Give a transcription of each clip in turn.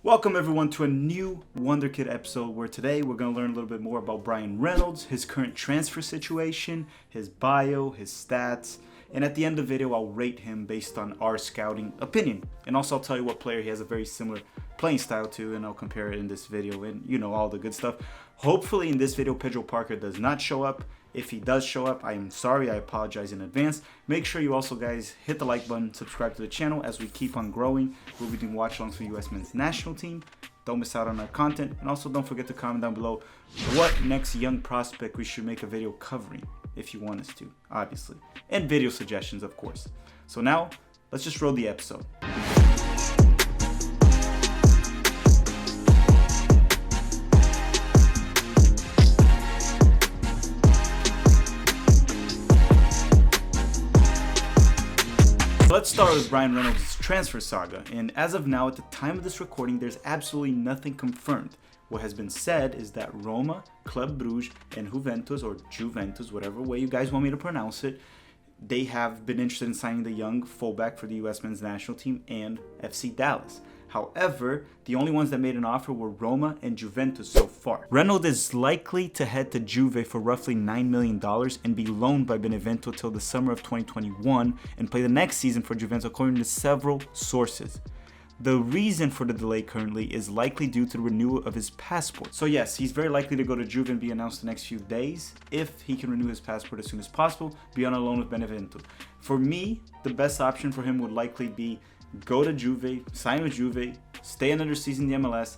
Welcome everyone to a new Wonder Kid episode where today we're going to learn a little bit more about Bryan Reynolds, his current transfer situation, his bio, his stats, and at the end of the video I'll rate him based on our scouting opinion. And also I'll tell you what player he has a very similar playing style to, and I'll compare it in this video and you know, all the good stuff. Hopefully in this video Pedro Parker does not show up. If he does show up, I am sorry, I apologize in advance. Make sure you also guys hit the like button, subscribe to the channel as we keep on growing. We'll be doing watch alongs for US men's national team. Don't miss out on our content, and also don't forget to comment down below what next young prospect we should make a video covering, if you want us to, obviously. And video suggestions, of course. So now, let's just roll the episode. Let's start with Bryan Reynolds' transfer saga, and as of now, at the time of this recording, there's absolutely nothing confirmed. What has been said is that Roma, Club Brugge, and Juventus, or Juventus, whatever way you guys want me to pronounce it, they have been interested in signing the young fullback for the US men's national team and FC Dallas. However, the only ones that made an offer were Roma and Juventus so far. Reynolds is likely to head to Juve for roughly $9 million and be loaned by Benevento till the summer of 2021 and play the next season for Juventus according to several sources. The reason for the delay currently is likely due to the renewal of his passport. So yes, he's very likely to go to Juve and be announced the next few days if he can renew his passport as soon as possible, be on a loan with Benevento. For me, the best option for him would likely be go to Juve, sign with Juve, stay another season in the MLS,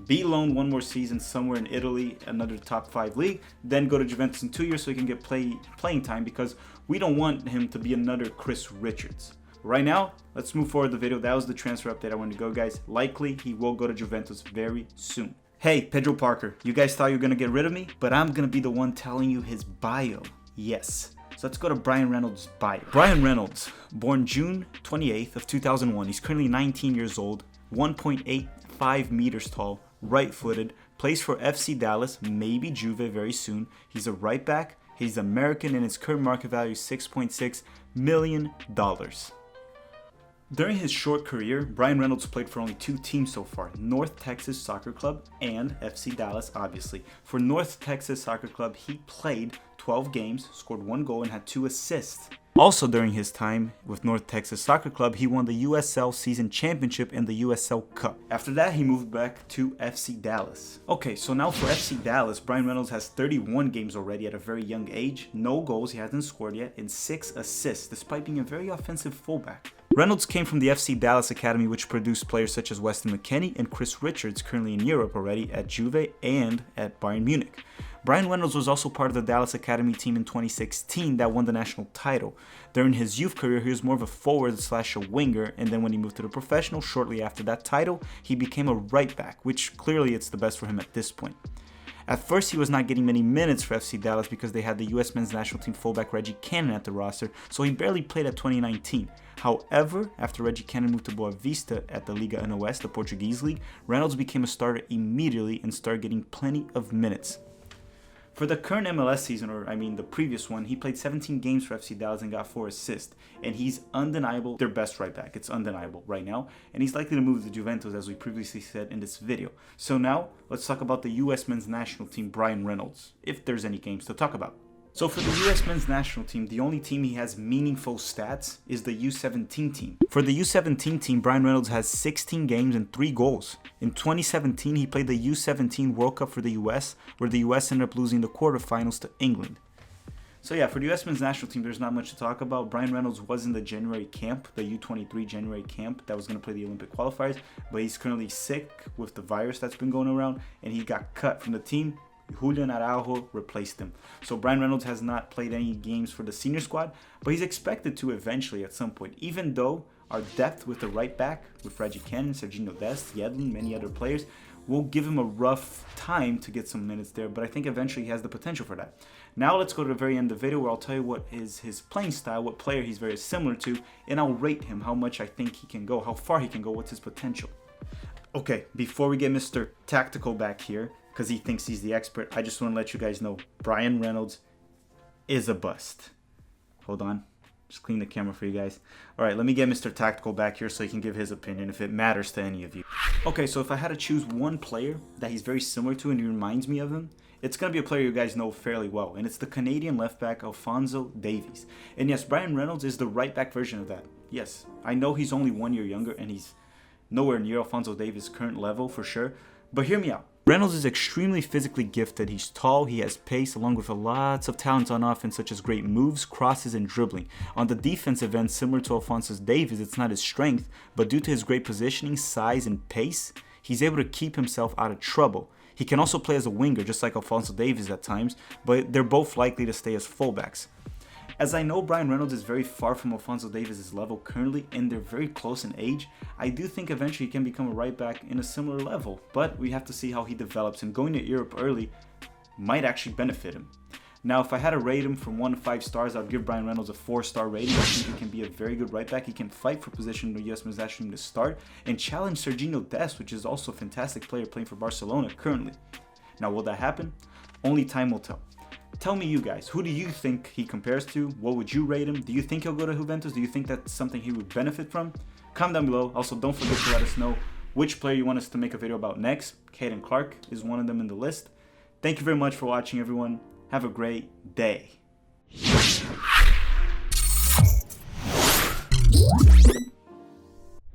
be loaned one more season somewhere in Italy, another top 5 league, then go to Juventus in 2 years so he can get playing time, because we don't want him to be another Chris Richards. Right now, let's move forward the video. That was the transfer update I wanted to go, guys. Likely, he will go to Juventus very soon. Hey, Pedro Parker, you guys thought you were going to get rid of me, but I'm going to be the one telling you his bio. Yes. So let's go to Bryan Reynolds' bio. Bryan Reynolds, born June 28th of 2001. He's currently 19 years old, 1.85 meters tall, right-footed, plays for FC Dallas, maybe Juve very soon. He's a right back. He's American, and his current market value is $6.6 million. During his short career, Bryan Reynolds played for only 2 teams so far, North Texas Soccer Club and FC Dallas, obviously. For North Texas Soccer Club, he played 12 games, scored 1 goal, and had 2 assists. Also during his time with North Texas Soccer Club, he won the USL Season Championship and the USL Cup. After that, he moved back to FC Dallas. Okay, so now for FC Dallas, Bryan Reynolds has 31 games already at a very young age, no goals, he hasn't scored yet, and 6 assists, despite being a very offensive fullback. Reynolds came from the FC Dallas Academy, which produced players such as Weston McKennie and Chris Richards, currently in Europe already at Juve and at Bayern Munich. Bryan Reynolds was also part of the Dallas Academy team in 2016 that won the national title. During his youth career, he was more of a forward / a winger, and then when he moved to the professional shortly after that title, he became a right back, which clearly it's the best for him at this point. At first, he was not getting many minutes for FC Dallas because they had the US men's national team fullback Reggie Cannon at the roster, so he barely played at 2019. However, after Reggie Cannon moved to Boa Vista at the Liga NOS, the Portuguese league, Reynolds became a starter immediately and started getting plenty of minutes. For the current MLS season, the previous one, he played 17 games for FC Dallas and got 4 assists. And he's undeniable, their best right back. It's undeniable right now. And he's likely to move to Juventus, as we previously said in this video. So now, let's talk about the US men's national team, Bryan Reynolds, if there's any games to talk about. So for the US men's national team, the only team he has meaningful stats is the U17 team. For the U17 team, Bryan Reynolds has 16 games and 3 goals. In 2017, he played the U17 World Cup for the US, where the US ended up losing the quarterfinals to England. So yeah, for the US men's national team, there's not much to talk about. Bryan Reynolds was in the January camp, the U23 January camp that was going to play the Olympic qualifiers, but he's currently sick with the virus that's been going around, and he got cut from the team. Julian Araujo replaced him. So Bryan Reynolds has not played any games for the senior squad, but he's expected to eventually at some point, even though our depth with the right back, with Reggie Cannon, Serginho Dest, Yedlin, many other players, will give him a rough time to get some minutes there, but I think eventually he has the potential for that. Now let's go to the very end of the video where I'll tell you what is his playing style, what player he's very similar to, and I'll rate him, how much I think he can go, how far he can go, what's his potential. Okay, before we get Mr. Tactical back here, because he thinks he's the expert, I just want to let you guys know Bryan Reynolds is a bust. Hold on. Just clean the camera for you guys. All right, let me get Mr. Tactical back here so he can give his opinion if it matters to any of you. Okay, so if I had to choose one player that he's very similar to and he reminds me of him, it's going to be a player you guys know fairly well, and it's the Canadian left back Alphonso Davies. And yes, Bryan Reynolds is the right back version of that. Yes, I know he's only 1 year younger and he's nowhere near Alphonso Davies' current level for sure, but hear me out. Reynolds is extremely physically gifted. He's tall, he has pace, along with lots of talents on offense such as great moves, crosses, and dribbling. On the defensive end, similar to Alphonso Davies, it's not his strength, but due to his great positioning, size, and pace, he's able to keep himself out of trouble. He can also play as a winger, just like Alphonso Davies at times, but they're both likely to stay as fullbacks. As I know Bryan Reynolds is very far from Alphonso Davies' level currently, and they're very close in age, I do think eventually he can become a right back in a similar level, but we have to see how he develops, and going to Europe early might actually benefit him. Now, if I had to rate him from 1 to 5 stars, I'd give Bryan Reynolds a 4-star rating. I think he can be a very good right back. He can fight for position in the USMNT national team to start and challenge Serginho Dest, which is also a fantastic player playing for Barcelona currently. Now, will that happen? Only time will tell. Tell me you guys, who do you think he compares to? What would you rate him? Do you think he'll go to Juventus? Do you think that's something he would benefit from? Comment down below. Also, don't forget to let us know which player you want us to make a video about next. Caden Clark is one of them in the list. Thank you very much for watching, everyone. Have a great day.